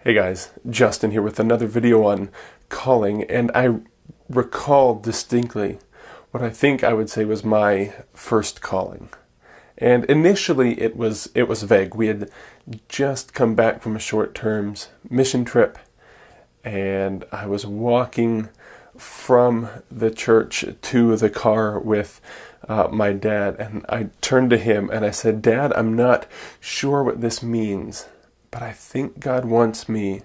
Hey guys, Justin here with another video on calling, and I recall distinctly what I think I would say was my first calling. And initially it was vague. We had just come back from a short-term mission trip, and I was walking from the church to the car with my dad, and I turned to him and I said, "Dad, I'm not sure what this means, but I think God wants me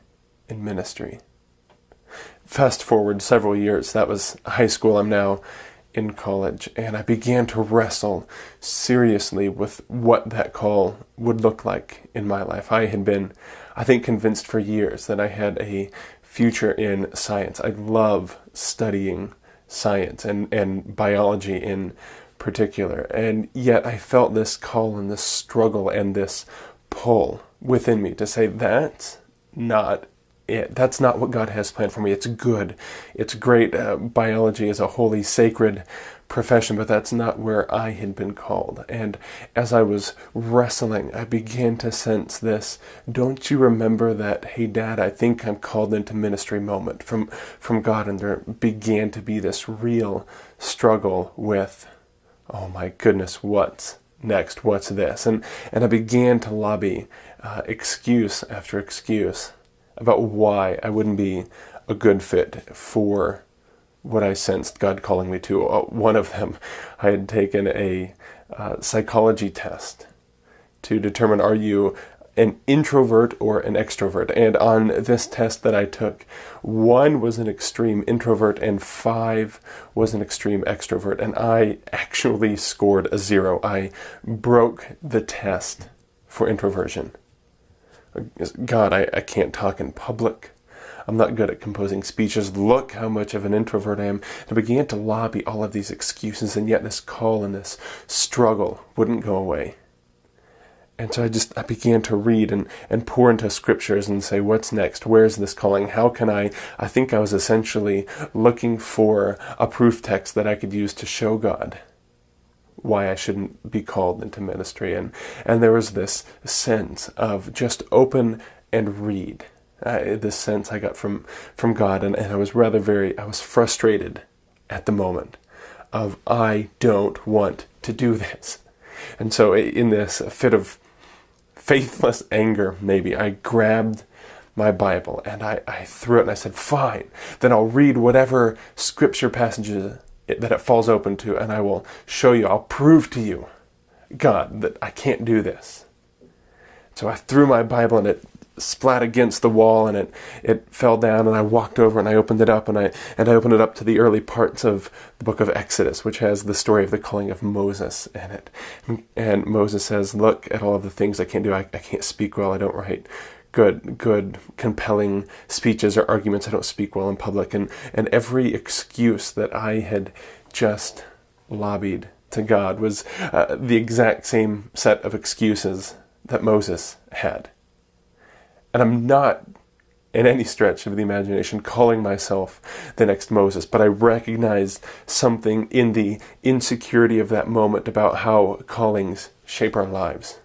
in ministry." Fast forward several years, that was high school, I'm now in college, and I began to wrestle seriously with what that call would look like in my life. I had been, I think, convinced for years that I had a future in science. I love studying science and biology in particular, and yet I felt this call and this struggle and this pull within me to say, that's not it. That's not what God has planned for me. It's good. It's great. Biology is a holy, sacred profession, but that's not where I had been called. And as I was wrestling, I began to sense this, "Don't you remember that, hey Dad, I think I'm called into ministry" moment from God. And there began to be this real struggle with, oh my goodness, what's next? What's this? And I began to lobby excuse after excuse about why I wouldn't be a good fit for what I sensed God calling me to. One of them, I had taken a psychology test to determine, are you an introvert or an extrovert? And on this test that I took, 1 was an extreme introvert and 5 was an extreme extrovert. And I actually scored a 0. I broke the test for introversion. God, I can't talk in public. I'm not good at composing speeches. Look how much of an introvert I am. And I began to lobby all of these excuses, and yet this call and this struggle wouldn't go away. And so I began to read and pour into scriptures and say, what's next? Where's this calling? How can I think I was essentially looking for a proof text that I could use to show God why I shouldn't be called into ministry. And there was this sense of just open and read. This sense I got from God, and I was I was frustrated at the moment of, I don't want to do this. And so in this fit of faithless anger, maybe, I grabbed my Bible and I threw it and I said, fine, then I'll read whatever scripture passages that it falls open to, and I will show you, I'll prove to you, God, that I can't do this. So I threw my Bible and it splat against the wall and it fell down, and I walked over and I opened it up and I opened it up to the early parts of the book of Exodus, which has the story of the calling of Moses in it. And Moses says, look at all of the things I can't do. I can't speak well. I don't write good, compelling speeches or arguments. I don't speak well in public. And every excuse that I had just lobbied to God was the exact same set of excuses that Moses had. And I'm not, in any stretch of the imagination, calling myself the next Moses, but I recognized something in the insecurity of that moment about how callings shape our lives.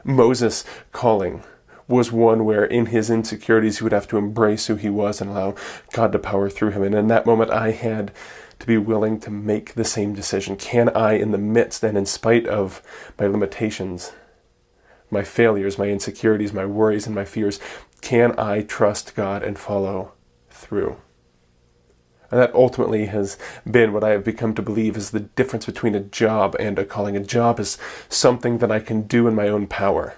Moses' calling was one where in his insecurities he would have to embrace who he was and allow God to power through him. And in that moment I had to be willing to make the same decision. Can I, in the midst and in spite of my limitations, my failures, my insecurities, my worries, and my fears, can I trust God and follow through? And that ultimately has been what I have become to believe is the difference between a job and a calling. A job is something that I can do in my own power,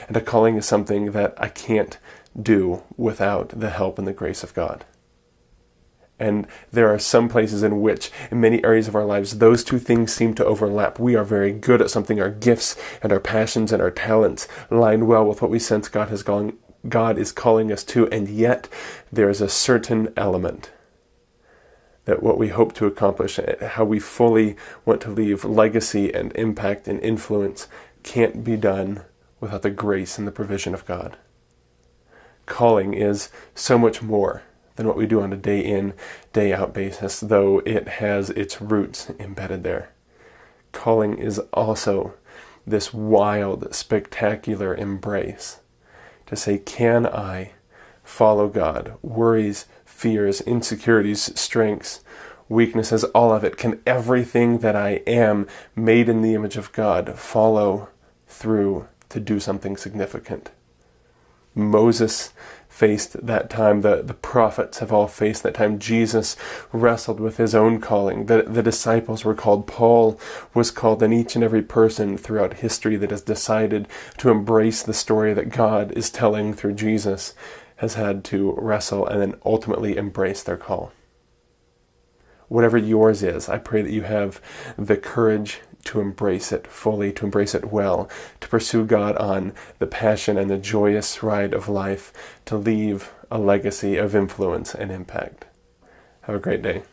and a calling is something that I can't do without the help and the grace of God. And there are some places in which, in many areas of our lives, those two things seem to overlap. We are very good at something. Our gifts and our passions and our talents line well with what we sense God is calling us to, and yet there is a certain element that what we hope to accomplish, how we fully want to leave legacy and impact and influence, can't be done without the grace and the provision of God. Calling is so much more than what we do on a day in, day out basis, though it has its roots embedded there. Calling is also this wild, spectacular embrace to say, can I follow God? Worries, fears, insecurities, strengths, weaknesses, all of it. Can everything that I am, made in the image of God, follow through to do something significant? Moses faced that time. The prophets have all faced that time. Jesus wrestled with his own calling. The disciples were called. Paul was called. And each and every person throughout history that has decided to embrace the story that God is telling through Jesus has had to wrestle and then ultimately embrace their call. Whatever yours is, I pray that you have the courage to embrace it fully, to embrace it well, to pursue God on the passion and the joyous ride of life, to leave a legacy of influence and impact. Have a great day.